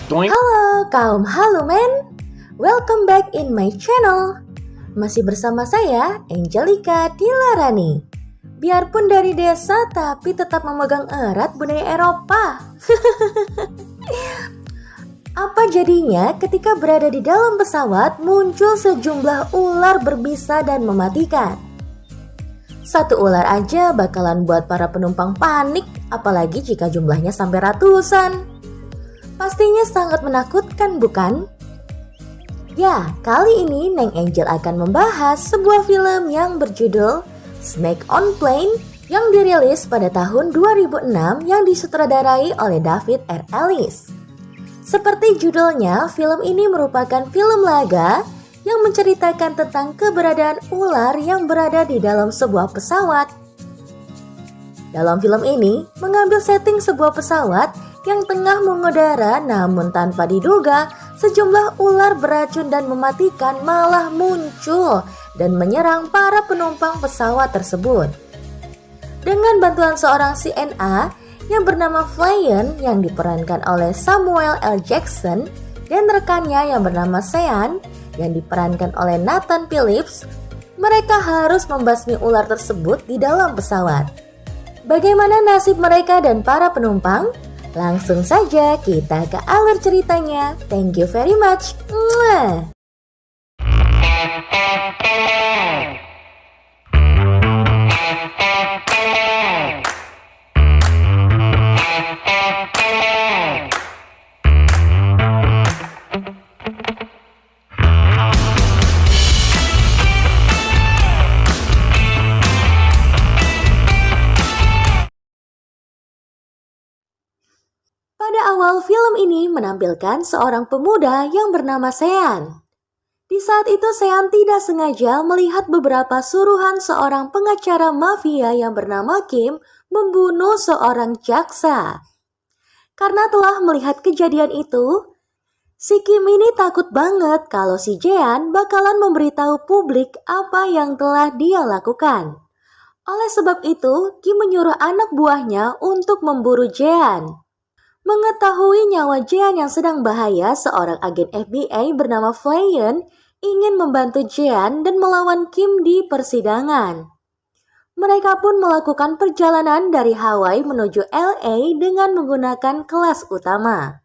Doink. Halo kaum halumen, welcome back in my channel. Masih bersama saya, Angelica Dilarani. Biarpun dari desa tapi tetap memegang erat budaya Eropa. Apa jadinya ketika berada di dalam pesawat muncul sejumlah ular berbisa dan mematikan? Satu ular aja bakalan buat para penumpang panik, apalagi jika jumlahnya sampai ratusan. Pastinya sangat menakutkan, bukan? Ya, kali ini Neng Angel akan membahas sebuah film yang berjudul Snake on Plane yang dirilis pada tahun 2006 yang disutradarai oleh David R. Ellis. Seperti judulnya, film ini merupakan film laga yang menceritakan tentang keberadaan ular yang berada di dalam sebuah pesawat. Dalam film ini, mengambil setting sebuah pesawat yang tengah mengudara, namun tanpa diduga, sejumlah ular beracun dan mematikan malah muncul dan menyerang para penumpang pesawat tersebut. Dengan bantuan seorang CNA yang bernama Flynn yang diperankan oleh Samuel L. Jackson dan rekannya yang bernama Sean yang diperankan oleh Nathan Phillips, mereka harus membasmi ular tersebut di dalam pesawat. Bagaimana nasib mereka dan para penumpang? Langsung saja kita ke alur ceritanya. Thank you very much. Mwah. Pada awal film ini menampilkan seorang pemuda yang bernama Sean. Di saat itu Sean tidak sengaja melihat beberapa suruhan seorang pengacara mafia yang bernama Kim membunuh seorang jaksa. Karena telah melihat kejadian itu, si Kim ini takut banget kalau si Jean bakalan memberitahu publik apa yang telah dia lakukan. Oleh sebab itu, Kim menyuruh anak buahnya untuk memburu Jean. Mengetahui nyawa Jean yang sedang bahaya, seorang agen FBI bernama Flynn ingin membantu Jean dan melawan Kim di persidangan. Mereka pun melakukan perjalanan dari Hawaii menuju LA dengan menggunakan kelas utama.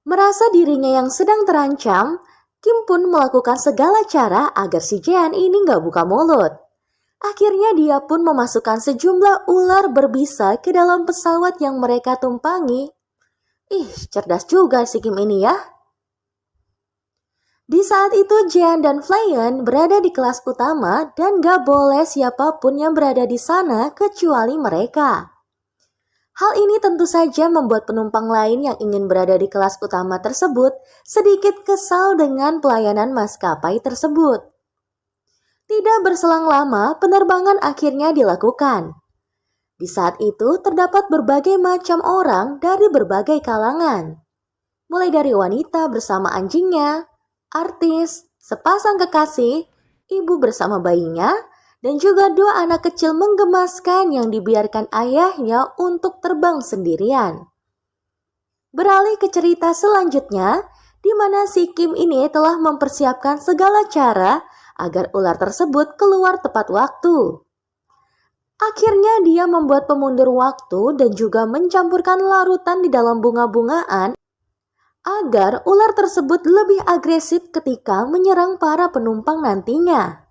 Merasa dirinya yang sedang terancam, Kim pun melakukan segala cara agar si Jean ini gak buka mulut. Akhirnya dia pun memasukkan sejumlah ular berbisa ke dalam pesawat yang mereka tumpangi. Cerdas juga si Kim ini ya. Di saat itu Jean dan Flynn berada di kelas utama dan gak boleh siapapun yang berada di sana kecuali mereka. Hal ini tentu saja membuat penumpang lain yang ingin berada di kelas utama tersebut sedikit kesal dengan pelayanan maskapai tersebut. Tidak berselang lama, penerbangan akhirnya dilakukan. Di saat itu terdapat berbagai macam orang dari berbagai kalangan. Mulai dari wanita bersama anjingnya, artis, sepasang kekasih, ibu bersama bayinya, dan juga dua anak kecil menggemaskan yang dibiarkan ayahnya untuk terbang sendirian. Beralih ke cerita selanjutnya, di mana si Kim ini telah mempersiapkan segala cara agar ular tersebut keluar tepat waktu. Akhirnya dia membuat pemundur waktu dan juga mencampurkan larutan di dalam bunga-bungaan agar ular tersebut lebih agresif ketika menyerang para penumpang nantinya.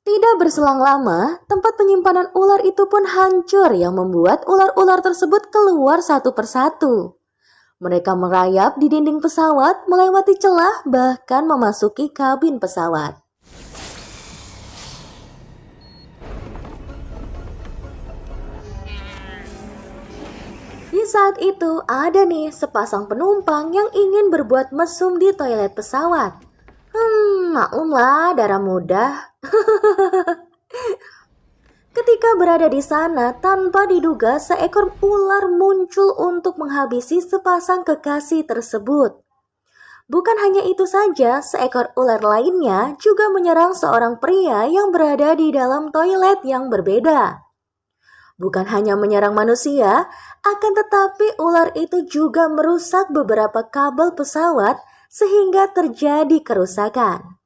Tidak berselang lama, tempat penyimpanan ular itu pun hancur yang membuat ular-ular tersebut keluar satu persatu. Mereka merayap di dinding pesawat, melewati celah, bahkan memasuki kabin pesawat. Di saat itu ada nih sepasang penumpang yang ingin berbuat mesum di toilet pesawat. Maklumlah darah muda. Ketika berada di sana, tanpa diduga seekor ular muncul untuk menghabisi sepasang kekasih tersebut. Bukan hanya itu saja, seekor ular lainnya juga menyerang seorang pria yang berada di dalam toilet yang berbeda. Bukan hanya menyerang manusia, akan tetapi ular itu juga merusak beberapa kabel pesawat sehingga terjadi kerusakan.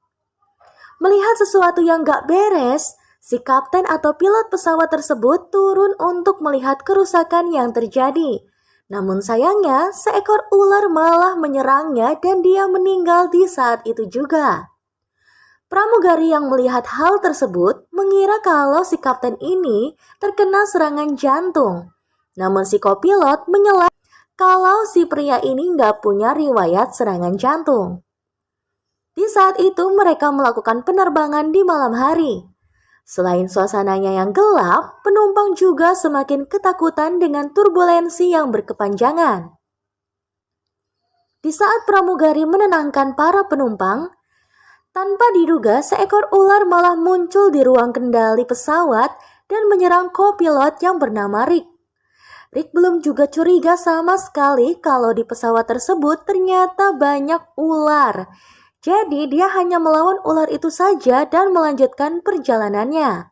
Melihat sesuatu yang gak beres, si kapten atau pilot pesawat tersebut turun untuk melihat kerusakan yang terjadi. Namun sayangnya, seekor ular malah menyerangnya dan dia meninggal di saat itu juga. Pramugari yang melihat hal tersebut mengira kalau si kapten ini terkena serangan jantung. Namun si kopilot menyela kalau si pria ini nggak punya riwayat serangan jantung. Di saat itu mereka melakukan penerbangan di malam hari. Selain suasananya yang gelap, penumpang juga semakin ketakutan dengan turbulensi yang berkepanjangan. Di saat pramugari menenangkan para penumpang, tanpa diduga, seekor ular malah muncul di ruang kendali pesawat dan menyerang kopilot yang bernama Rick. Rick belum juga curiga sama sekali kalau di pesawat tersebut ternyata banyak ular. Jadi dia hanya melawan ular itu saja dan melanjutkan perjalanannya.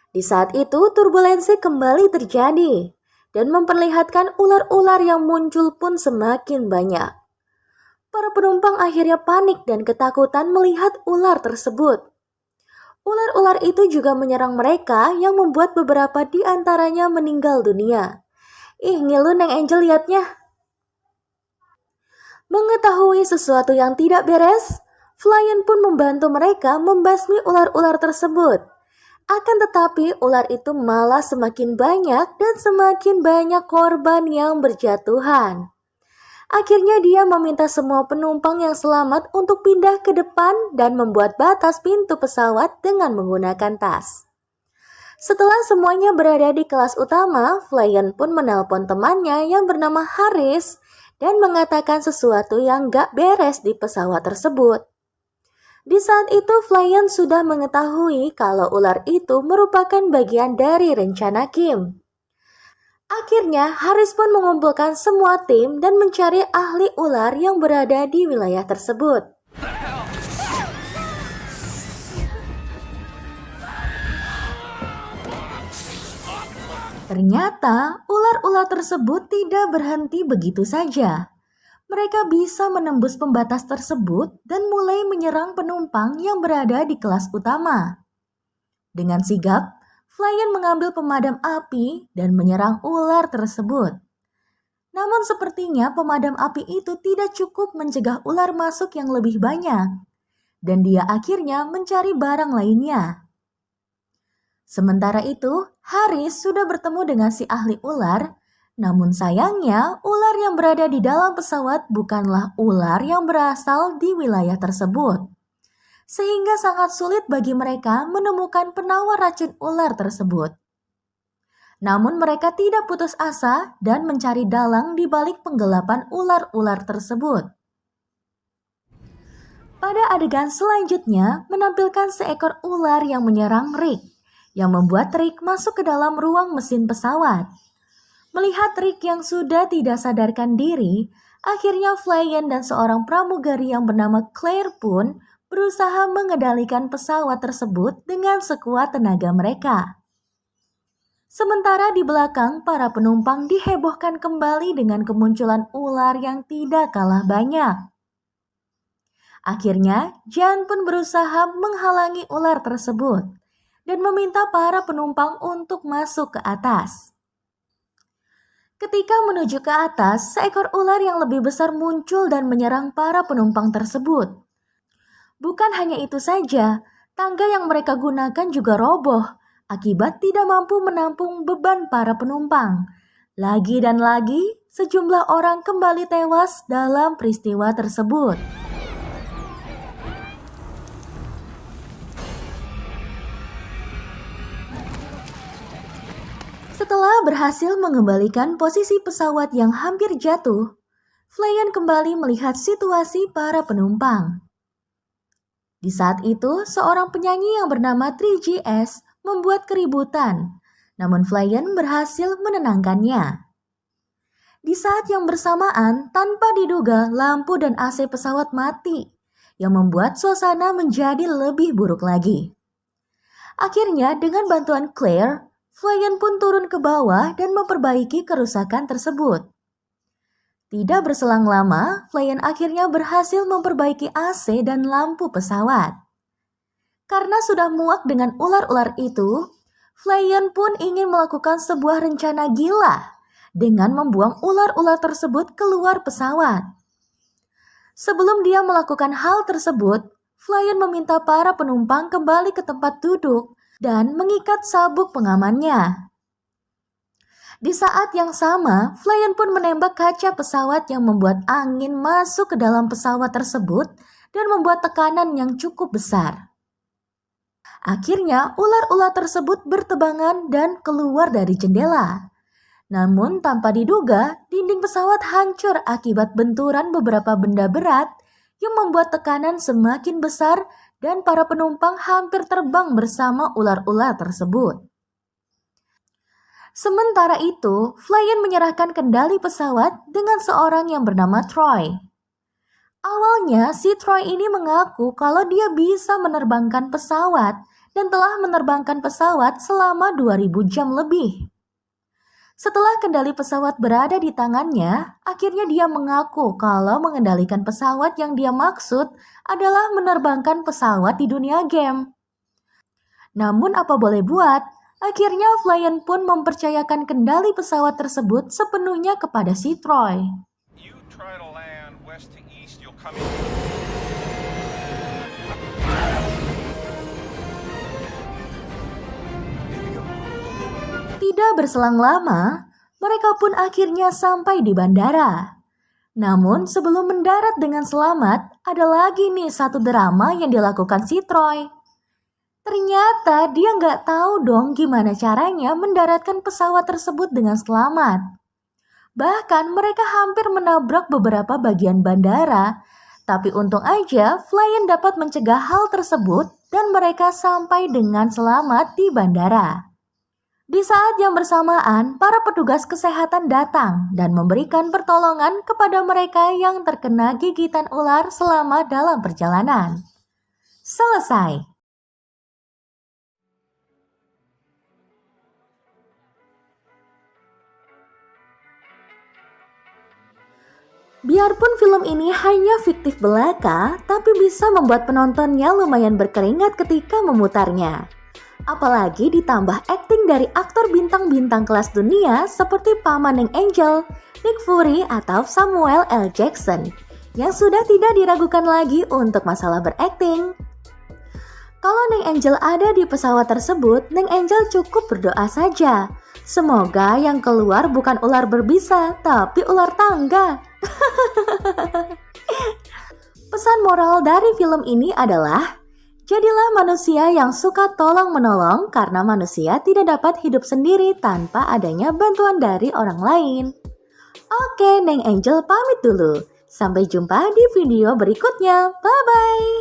Di saat itu turbulensi kembali terjadi dan memperlihatkan ular-ular yang muncul pun semakin banyak. Para penumpang akhirnya panik dan ketakutan melihat ular tersebut. Ular-ular itu juga menyerang mereka yang membuat beberapa di antaranya meninggal dunia. Ih, ngilu Neng Angel liatnya. Mengetahui sesuatu yang tidak beres, Flyan pun membantu mereka membasmi ular-ular tersebut. Akan tetapi ular itu malah semakin banyak dan semakin banyak korban yang berjatuhan. Akhirnya dia meminta semua penumpang yang selamat untuk pindah ke depan dan membuat batas pintu pesawat dengan menggunakan tas. Setelah semuanya berada di kelas utama, Flyan pun menelpon temannya yang bernama Haris dan mengatakan sesuatu yang gak beres di pesawat tersebut. Di saat itu Flyan sudah mengetahui kalau ular itu merupakan bagian dari rencana Kim. Akhirnya, Haris pun mengumpulkan semua tim dan mencari ahli ular yang berada di wilayah tersebut. Ternyata, ular-ular tersebut tidak berhenti begitu saja. Mereka bisa menembus pembatas tersebut dan mulai menyerang penumpang yang berada di kelas utama. Dengan sigap, Flyan mengambil pemadam api dan menyerang ular tersebut. Namun sepertinya pemadam api itu tidak cukup mencegah ular masuk yang lebih banyak, dan dia akhirnya mencari barang lainnya. Sementara itu, Haris sudah bertemu dengan si ahli ular, namun sayangnya ular yang berada di dalam pesawat bukanlah ular yang berasal di wilayah tersebut. Sehingga sangat sulit bagi mereka menemukan penawar racun ular tersebut. Namun mereka tidak putus asa dan mencari dalang di balik penggelapan ular-ular tersebut. Pada adegan selanjutnya menampilkan seekor ular yang menyerang Rick, yang membuat Rick masuk ke dalam ruang mesin pesawat. Melihat Rick yang sudah tidak sadarkan diri, akhirnya Flyan dan seorang pramugari yang bernama Claire pun berusaha mengendalikan pesawat tersebut dengan sekuat tenaga mereka. Sementara di belakang, para penumpang dihebohkan kembali dengan kemunculan ular yang tidak kalah banyak. Akhirnya, Jan pun berusaha menghalangi ular tersebut dan meminta para penumpang untuk masuk ke atas. Ketika menuju ke atas, seekor ular yang lebih besar muncul dan menyerang para penumpang tersebut. Bukan hanya itu saja, tangga yang mereka gunakan juga roboh akibat tidak mampu menampung beban para penumpang. Lagi dan lagi, sejumlah orang kembali tewas dalam peristiwa tersebut. Setelah berhasil mengembalikan posisi pesawat yang hampir jatuh, Flyan kembali melihat situasi para penumpang. Di saat itu, seorang penyanyi yang bernama 3GS membuat keributan, namun Flyan berhasil menenangkannya. Di saat yang bersamaan, tanpa diduga, lampu dan AC pesawat mati, yang membuat suasana menjadi lebih buruk lagi. Akhirnya, dengan bantuan Claire, Flyan pun turun ke bawah dan memperbaiki kerusakan tersebut. Tidak berselang lama, Flyan akhirnya berhasil memperbaiki AC dan lampu pesawat. Karena sudah muak dengan ular-ular itu, Flyan pun ingin melakukan sebuah rencana gila dengan membuang ular-ular tersebut keluar pesawat. Sebelum dia melakukan hal tersebut, Flyan meminta para penumpang kembali ke tempat duduk dan mengikat sabuk pengamannya. Di saat yang sama, Flyan pun menembak kaca pesawat yang membuat angin masuk ke dalam pesawat tersebut dan membuat tekanan yang cukup besar. Akhirnya, ular-ular tersebut bertebangan dan keluar dari jendela. Namun tanpa diduga, dinding pesawat hancur akibat benturan beberapa benda berat yang membuat tekanan semakin besar dan para penumpang hampir terbang bersama ular-ular tersebut. Sementara itu, Flyan menyerahkan kendali pesawat dengan seorang yang bernama Troy. Awalnya, si Troy ini mengaku kalau dia bisa menerbangkan pesawat dan telah menerbangkan pesawat selama 2000 jam lebih. Setelah kendali pesawat berada di tangannya, akhirnya dia mengaku kalau mengendalikan pesawat yang dia maksud adalah menerbangkan pesawat di dunia game. Namun apa boleh buat, akhirnya Flyan pun mempercayakan kendali pesawat tersebut sepenuhnya kepada si Troy. You try to land west to east, you'll come in. Tidak berselang lama, mereka pun akhirnya sampai di bandara. Namun sebelum mendarat dengan selamat, ada lagi nih satu drama yang dilakukan si Troy. Ternyata dia nggak tahu dong gimana caranya mendaratkan pesawat tersebut dengan selamat. Bahkan mereka hampir menabrak beberapa bagian bandara, tapi untung aja Flyan dapat mencegah hal tersebut dan mereka sampai dengan selamat di bandara. Di saat yang bersamaan, para petugas kesehatan datang dan memberikan pertolongan kepada mereka yang terkena gigitan ular selama dalam perjalanan. Selesai. Biarpun film ini hanya fiktif belaka, tapi bisa membuat penontonnya lumayan berkeringat ketika memutarnya. Apalagi ditambah akting dari aktor bintang-bintang kelas dunia seperti paman Neng Angel, Nick Fury atau Samuel L. Jackson yang sudah tidak diragukan lagi untuk masalah berakting. Kalau Neng Angel ada di pesawat tersebut, Neng Angel cukup berdoa saja. Semoga yang keluar bukan ular berbisa, tapi ular tangga. Pesan moral dari film ini adalah, jadilah manusia yang suka tolong-menolong karena manusia tidak dapat hidup sendiri tanpa adanya bantuan dari orang lain. Oke, Neng Angel pamit dulu. Sampai jumpa di video berikutnya. Bye-bye.